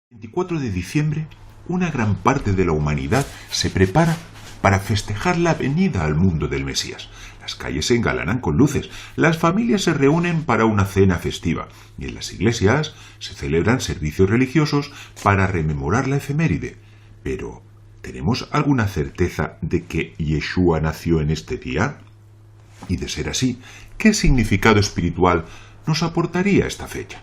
El 24 de diciembre, una gran parte de la humanidad se prepara para festejar la venida al mundo del Mesías. Las calles se engalanan con luces, las familias se reúnen para una cena festiva y en las iglesias se celebran servicios religiosos para rememorar la efeméride. Pero, ¿tenemos alguna certeza de que Yeshua nació en este día? Y de ser así, ¿qué significado espiritual nos aportaría esta fecha?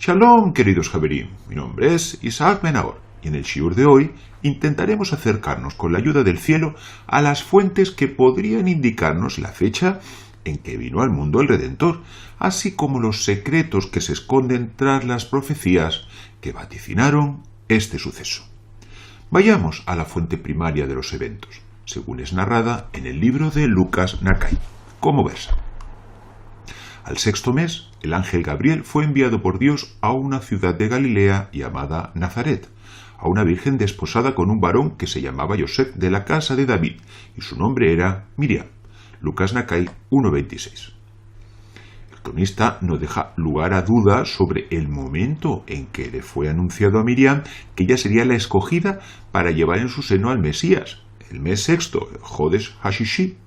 Shalom, queridos Javerim, mi nombre es Isaac Ben-Naor y en el shiur de hoy intentaremos acercarnos con la ayuda del cielo a las fuentes que podrían indicarnos la fecha en que vino al mundo el Redentor, así como los secretos que se esconden tras las profecías que vaticinaron este suceso. Vayamos a la fuente primaria de los eventos, según es narrada en el libro de Lucas Nakai, como versa. Al sexto mes, el ángel Gabriel fue enviado por Dios a una ciudad de Galilea llamada Nazaret, a una virgen desposada con un varón que se llamaba Yosef de la casa de David, y su nombre era Miriam. Lucas Nakai 1.26. El cronista no deja lugar a duda sobre el momento en que le fue anunciado a Miriam que ella sería la escogida para llevar en su seno al Mesías, el mes sexto, Jodesh Hashishi.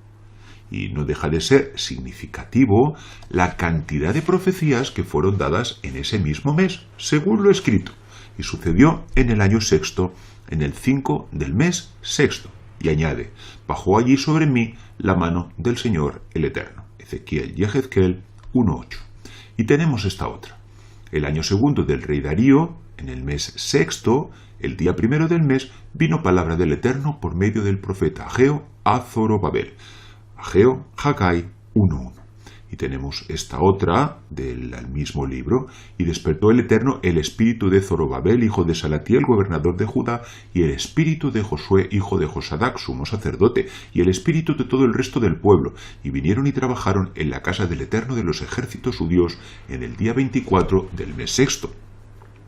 Y no deja de ser significativo la cantidad de profecías que fueron dadas en ese mismo mes, según lo escrito, y sucedió en el año sexto, en el 5 del mes sexto. Y añade, bajó allí sobre mí la mano del Señor el Eterno. Ezequiel Yehezkel 1.8. Y tenemos esta otra. El año segundo del rey Darío, en el mes sexto, el día primero del mes, vino palabra del Eterno por medio del profeta Ageo a Zorobabel. Ageo, Hagai 1.1. Y tenemos esta otra del mismo libro. Y despertó el Eterno el espíritu de Zorobabel, hijo de Salatiel, gobernador de Judá, y el espíritu de Josué, hijo de Josadac, sumo sacerdote, y el espíritu de todo el resto del pueblo. Y vinieron y trabajaron en la casa del Eterno de los ejércitos su Dios en el día 24 del mes sexto.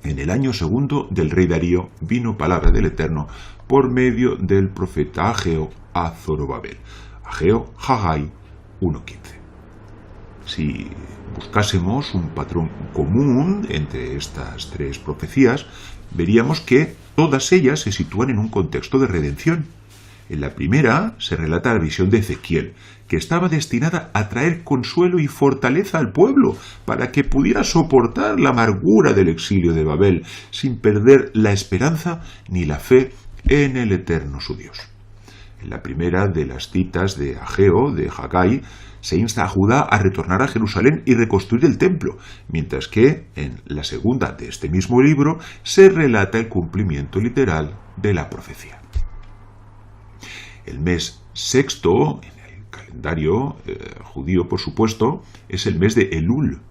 En el año segundo del rey Darío vino palabra del Eterno por medio del profeta Ageo a Zorobabel. Ageo, Hagai 1.15. Si buscásemos un patrón común entre estas tres profecías, veríamos que todas ellas se sitúan en un contexto de redención. En la primera se relata la visión de Ezequiel, que estaba destinada a traer consuelo y fortaleza al pueblo para que pudiera soportar la amargura del exilio de Babel sin perder la esperanza ni la fe en el Eterno su Dios. En la primera de las citas de Ageo, de Hagai, se insta a Judá a retornar a Jerusalén y reconstruir el templo, mientras que en la segunda de este mismo libro se relata el cumplimiento literal de la profecía. El mes sexto, en el calendario judío, por supuesto, es el mes de Elul,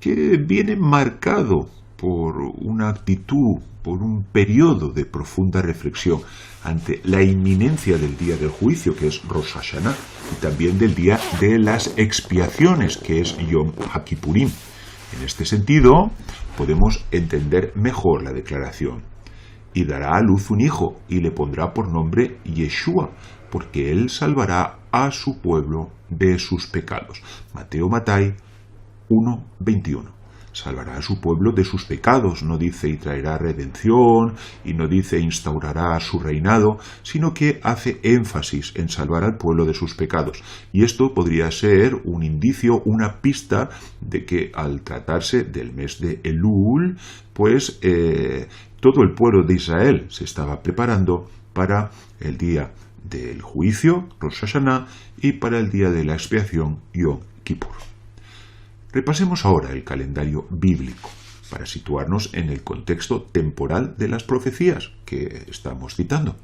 que viene marcado por una actitud, por un periodo de profunda reflexión ante la inminencia del día del juicio, que es Rosh Hashanah, y también del día de las expiaciones, que es Yom HaKippurim. En este sentido, podemos entender mejor la declaración. Y dará a luz un hijo, y le pondrá por nombre Yeshua, porque él salvará a su pueblo de sus pecados. Mateo Matai 1.21. Salvará a su pueblo de sus pecados, no dice y traerá redención, y no dice instaurará su reinado, sino que hace énfasis en salvar al pueblo de sus pecados. Y esto podría ser un indicio, una pista de que al tratarse del mes de Elul, pues todo el pueblo de Israel se estaba preparando para el día del juicio, Rosh Hashanah, y para el día de la expiación, Yom Kippur. Repasemos ahora el calendario bíblico para situarnos en el contexto temporal de las profecías que estamos citando.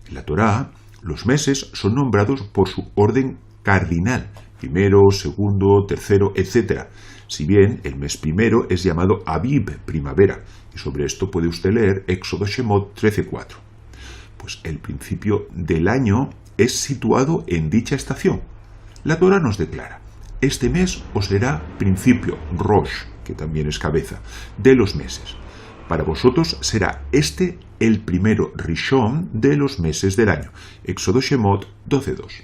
En la Torá, los meses son nombrados por su orden cardinal, primero, segundo, tercero, etc. Si bien el mes primero es llamado Abib, primavera, y sobre esto puede usted leer Éxodo Shemot 13.4. Pues el principio del año es situado en dicha estación. La Torá nos declara: este mes os será principio, Rosh, que también es cabeza, de los meses. Para vosotros será este el primero Rishon de los meses del año. Éxodo Shemot 12.2.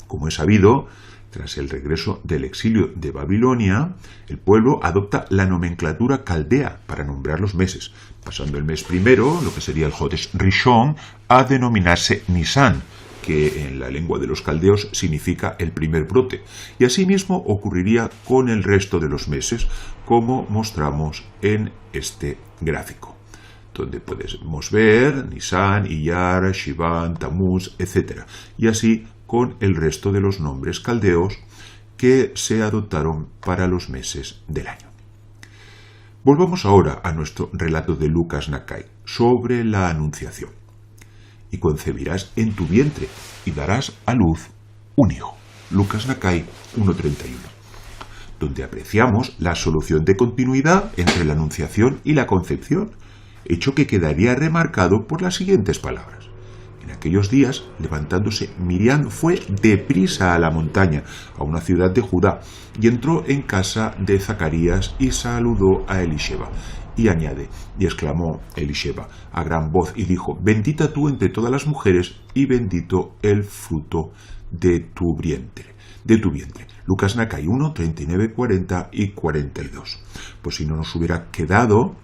Como es sabido, Tras el regreso del exilio de Babilonia, el pueblo adopta la nomenclatura caldea para nombrar los meses, pasando el mes primero, lo que sería el Jodesh Rishon, a denominarse Nisan, que en la lengua de los caldeos significa el primer brote. Y asimismo ocurriría con el resto de los meses, como mostramos en este gráfico, donde podemos ver Nisan, Iyar, Shivan, Tammuz, etc. Y así con el resto de los nombres caldeos que se adoptaron para los meses del año. Volvamos ahora a nuestro relato de Lucas Nakai sobre la Anunciación. Y concebirás en tu vientre y darás a luz un hijo. Lucas Nakai 1.31, donde apreciamos la solución de continuidad entre la Anunciación y la concepción, hecho que quedaría remarcado por las siguientes palabras. En aquellos días, levantándose, Miriam fue deprisa a la montaña, a una ciudad de Judá, y entró en casa de Zacarías y saludó a Elisheba. Y añade, y exclamó Elisheba a gran voz y dijo, bendita tú entre todas las mujeres y bendito el fruto de tu vientre. Lucas Nakai 1, 39, 40 y 42. Pues si no nos hubiera quedado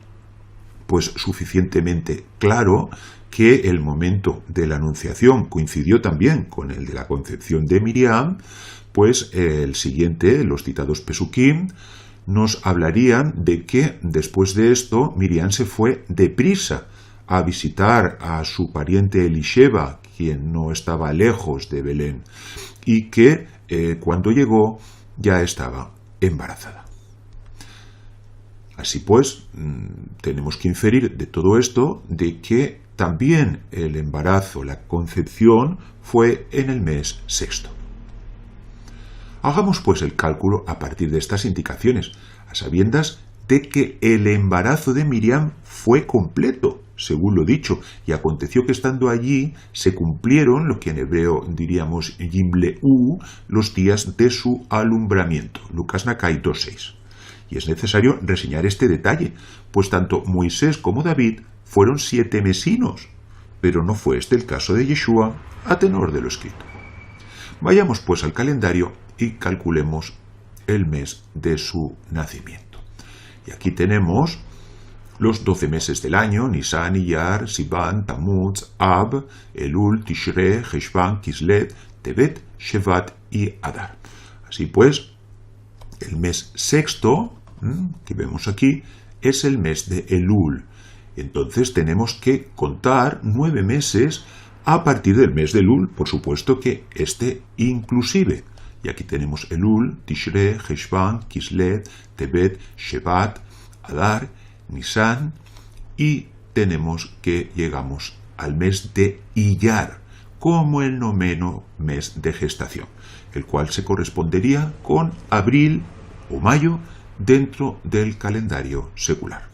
suficientemente claro que el momento de la Anunciación coincidió también con el de la concepción de Miriam, pues el siguiente, los citados Pesukim, nos hablarían de que después de esto Miriam se fue deprisa a visitar a su pariente Elisheba, quien no estaba lejos de Belén, y que cuando llegó ya estaba embarazada. Así pues, tenemos que inferir de todo esto de que también el embarazo, la concepción, fue en el mes sexto. Hagamos pues el cálculo a partir de estas indicaciones, a sabiendas de que el embarazo de Miriam fue completo, según lo dicho, y aconteció que estando allí se cumplieron lo que en hebreo diríamos Yimleu, los días de su alumbramiento. Lucas Nakai 2.6. Y es necesario reseñar este detalle, pues tanto Moisés como David fueron 7 mesinos, pero no fue este el caso de Yeshua, a tenor de lo escrito. Vayamos pues al calendario y calculemos el mes de su nacimiento. Y aquí tenemos los 12 meses del año, Nisan, Iyar, Sivan, Tammuz, Ab, Elul, Tishre, Heshvan, Kislev, Tevet, Shevat y Adar. Así pues, el mes sexto, que vemos aquí, es el mes de Elul. Entonces tenemos que contar 9 meses a partir del mes de Elul, por supuesto que este inclusive. Y aquí tenemos Elul, Tishre, Heshvan, Kislev, Tevet, Shevat, Adar, Nisan, y tenemos que llegamos al mes de Iyar, como el 9º mes de gestación, el cual se correspondería con abril o mayo dentro del calendario secular.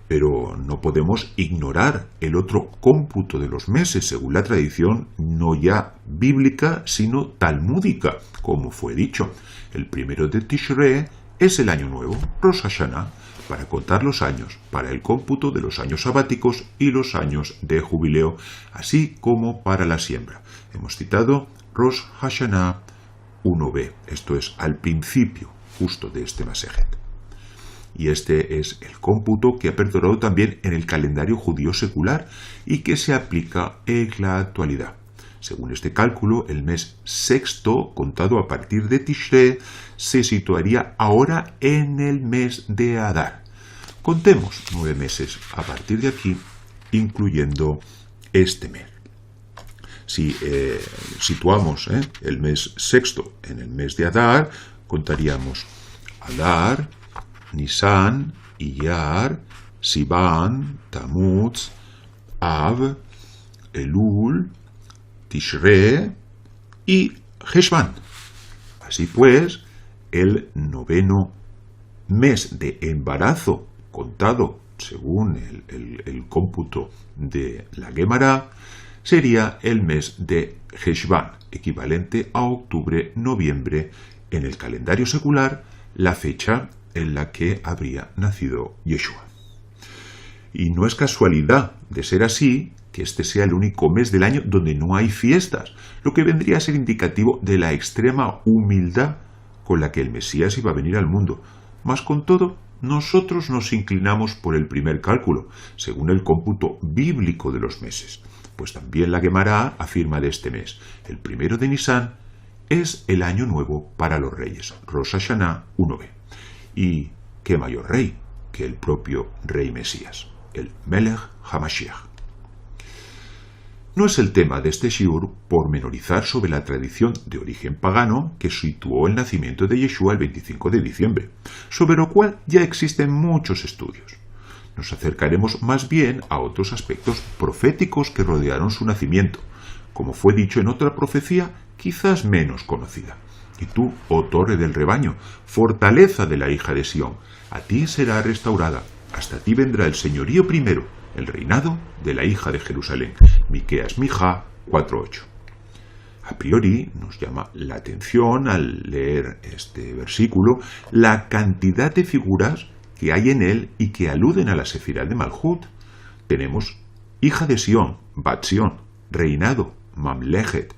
Pero no podemos ignorar el otro cómputo de los meses, según la tradición no ya bíblica, sino talmúdica, como fue dicho. El primero de Tishre es el año nuevo, Rosh Hashanah, para contar los años, para el cómputo de los años sabáticos y los años de jubileo, así como para la siembra. Hemos citado Rosh Hashanah 1b, esto es al principio justo de este Masejet. Y este es el cómputo que ha perdurado también en el calendario judío secular y que se aplica en la actualidad. Según este cálculo, el mes sexto, contado a partir de Tishré, se situaría ahora en el mes de Adar. Contemos 9 meses a partir de aquí, incluyendo este mes. Si situamos el mes sexto en el mes de Adar, contaríamos Adar, Nisan, Iyar, Sivan, Tammuz, Av, Elul, Tishre y Heshvan. Así pues, el 9º mes de embarazo, contado según el cómputo de la Gemara, sería el mes de Heshvan, equivalente a octubre-noviembre en el calendario secular, la fecha en la que habría nacido Yeshua. Y no es casualidad, de ser así, que este sea el único mes del año donde no hay fiestas, lo que vendría a ser indicativo de la extrema humildad con la que el Mesías iba a venir al mundo. Mas con todo, nosotros nos inclinamos por el primer cálculo, según el cómputo bíblico de los meses, pues también la Guemará afirma de este mes, el 1 de Nisan es el año nuevo para los reyes, Rosh Hashanah 1b. Y qué mayor rey que el propio rey Mesías, el Melech HaMashiach. No es el tema de este shiur pormenorizar sobre la tradición de origen pagano que situó el nacimiento de Yeshua el 25 de diciembre, sobre lo cual ya existen muchos estudios. Nos acercaremos más bien a otros aspectos proféticos que rodearon su nacimiento, como fue dicho en otra profecía quizás menos conocida. Y tú, oh torre del rebaño, fortaleza de la hija de Sión, a ti será restaurada, hasta ti vendrá el señorío primero, el reinado de la hija de Jerusalén. Miqueas Mija 4:8. A priori nos llama la atención al leer este versículo la cantidad de figuras que hay en él y que aluden a la Sefirá de Malhut. Tenemos hija de Sión, Bat Sión, reinado, Mamlechet,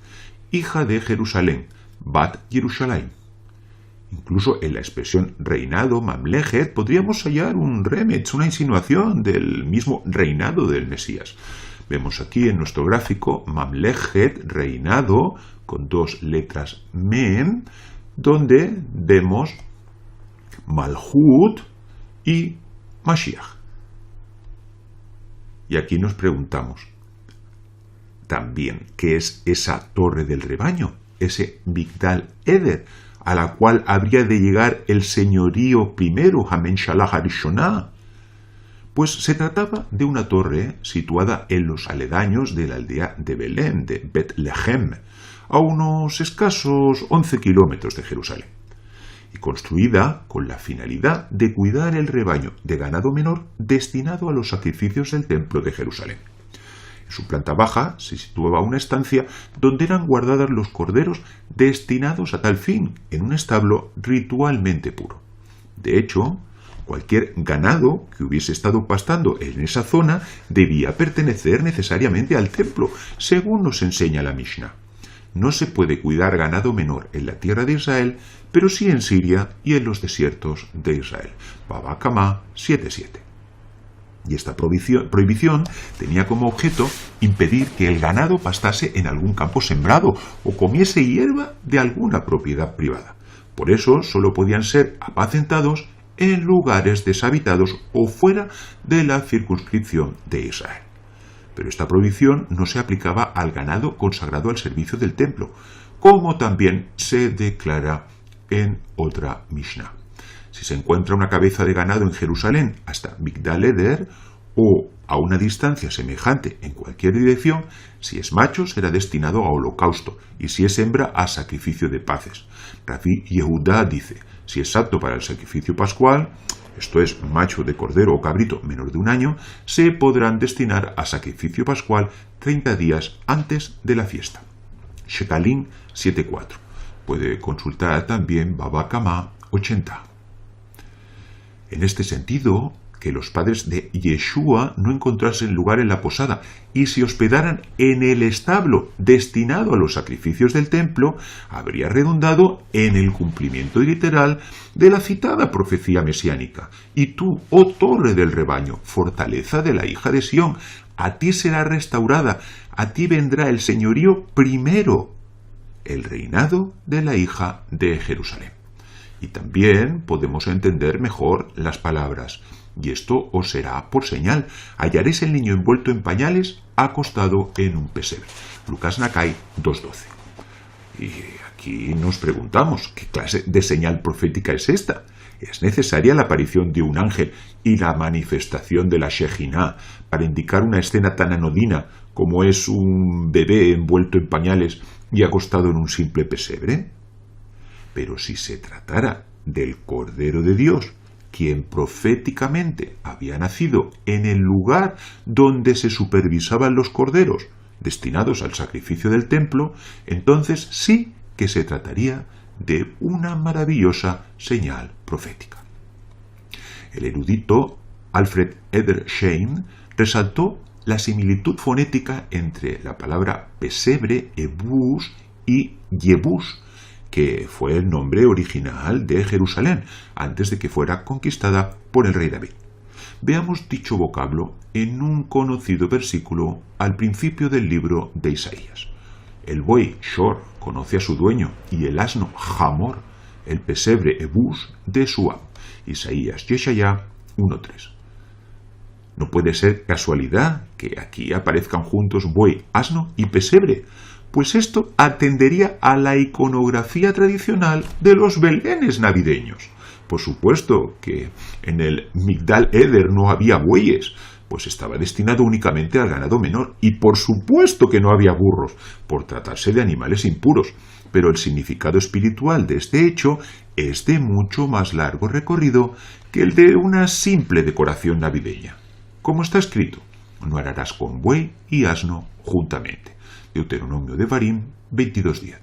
hija de Jerusalén, Bat Yerushalayim. Incluso en la expresión reinado, Mamlechet, podríamos hallar un remetz, una insinuación del mismo reinado del Mesías. Vemos aquí en nuestro gráfico Mamlechet, reinado, con dos letras Mem, donde vemos Malhut y Mashiach. Y aquí nos preguntamos también, ¿qué es esa torre del rebaño? Ese Migdal Eder, a la cual habría de llegar el señorío primero, Hamenshalah Harishonah. Pues se trataba de una torre situada en los aledaños de la aldea de Belén, de Betlehem, a unos escasos 11 kilómetros de Jerusalén, y construida con la finalidad de cuidar el rebaño de ganado menor destinado a los sacrificios del templo de Jerusalén. En su planta baja se situaba una estancia donde eran guardados los corderos destinados a tal fin, en un establo ritualmente puro. De hecho, cualquier ganado que hubiese estado pastando en esa zona debía pertenecer necesariamente al templo, según nos enseña la Mishnah. No se puede cuidar ganado menor en la tierra de Israel, pero sí en Siria y en los desiertos de Israel. Baba Kamá 7:7. Y esta prohibición tenía como objeto impedir que el ganado pastase en algún campo sembrado o comiese hierba de alguna propiedad privada. Por eso solo podían ser apacentados en lugares deshabitados o fuera de la circunscripción de Israel. Pero esta prohibición no se aplicaba al ganado consagrado al servicio del templo, como también se declara en otra Mishnah. Si se encuentra una cabeza de ganado en Jerusalén hasta Migdal Eder o a una distancia semejante en cualquier dirección, si es macho será destinado a holocausto y si es hembra a sacrificio de paces. Rabbi Yehudá dice, si es apto para el sacrificio pascual, esto es macho de cordero o cabrito menor de un año, se podrán destinar a sacrificio pascual 30 días antes de la fiesta. Shekalim 7:4. Puede consultar también Baba Kamá 80. En este sentido, que los padres de Yeshua no encontrasen lugar en la posada y se hospedaran en el establo destinado a los sacrificios del templo, habría redundado en el cumplimiento literal de la citada profecía mesiánica. Y tú, oh torre del rebaño, fortaleza de la hija de Sión, a ti será restaurada, a ti vendrá el señorío primero, el reinado de la hija de Jerusalén. Y también podemos entender mejor las palabras, y esto os será por señal, hallaréis el niño envuelto en pañales, acostado en un pesebre. Lucas Nakai 2:12. Y aquí nos preguntamos, ¿qué clase de señal profética es esta? ¿Es necesaria la aparición de un ángel y la manifestación de la Shejiná para indicar una escena tan anodina como es un bebé envuelto en pañales y acostado en un simple pesebre? Pero si se tratara del Cordero de Dios, quien proféticamente había nacido en el lugar donde se supervisaban los corderos destinados al sacrificio del templo, entonces sí que se trataría de una maravillosa señal profética. El erudito Alfred Edersheim resaltó la similitud fonética entre la palabra pesebre, ebús, y Yebús, que fue el nombre original de Jerusalén, antes de que fuera conquistada por el rey David. Veamos dicho vocablo en un conocido versículo al principio del libro de Isaías. El buey, Shor, conoce a su dueño, y el asno, Hamor, el pesebre, Ebús, de su amo. Isaías, Yeshayá 1:3. No puede ser casualidad que aquí aparezcan juntos buey, asno y pesebre, pues esto atendería a la iconografía tradicional de los belenes navideños. Por supuesto que en el Migdal Eder no había bueyes, pues estaba destinado únicamente al ganado menor, y por supuesto que no había burros, por tratarse de animales impuros, pero el significado espiritual de este hecho es de mucho más largo recorrido que el de una simple decoración navideña. Como está escrito, no ararás con buey y asno juntamente. Deuteronomio Devarim 22:10.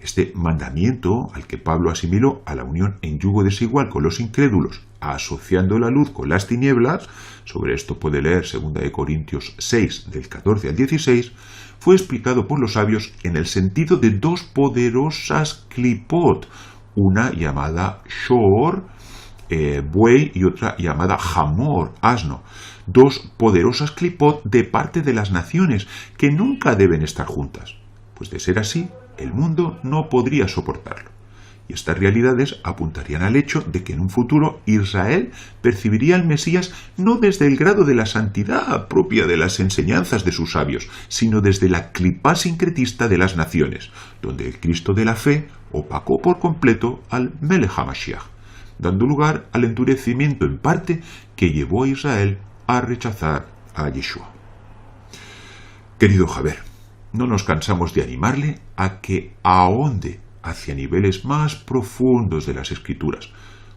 Este mandamiento, al que Pablo asimiló a la unión en yugo desigual con los incrédulos, asociando la luz con las tinieblas, sobre esto puede leer 2 Corintios 6, del 14 al 16, fue explicado por los sabios en el sentido de dos poderosas clipot, una llamada Shor, buey, y otra llamada Hamor, asno, dos poderosas clipot de parte de las naciones que nunca deben estar juntas, pues de ser así, el mundo no podría soportarlo. Y estas realidades apuntarían al hecho de que en un futuro Israel percibiría al Mesías no desde el grado de la santidad propia de las enseñanzas de sus sabios, sino desde la clipá sincretista de las naciones, donde el Cristo de la fe opacó por completo al Melech HaMashiach, dando lugar al endurecimiento en parte que llevó a Israel a rechazar a Yeshua. Querido Javier, no nos cansamos de animarle a que ahonde hacia niveles más profundos de las Escrituras.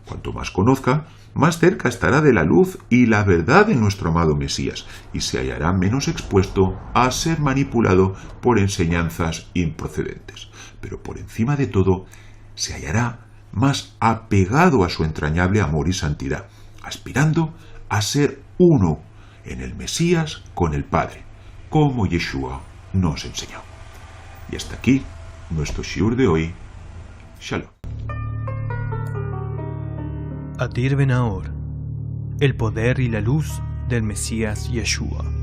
Cuanto más conozca, más cerca estará de la luz y la verdad de nuestro amado Mesías, y se hallará menos expuesto a ser manipulado por enseñanzas improcedentes. Pero por encima de todo, se hallará más apegado a su entrañable amor y santidad, aspirando a ser uno en el Mesías con el Padre, como Yeshua nos enseñó. Y hasta aquí nuestro shiur de hoy. Shalom. Adir Ben Ahor, el poder y la luz del Mesías Yeshua.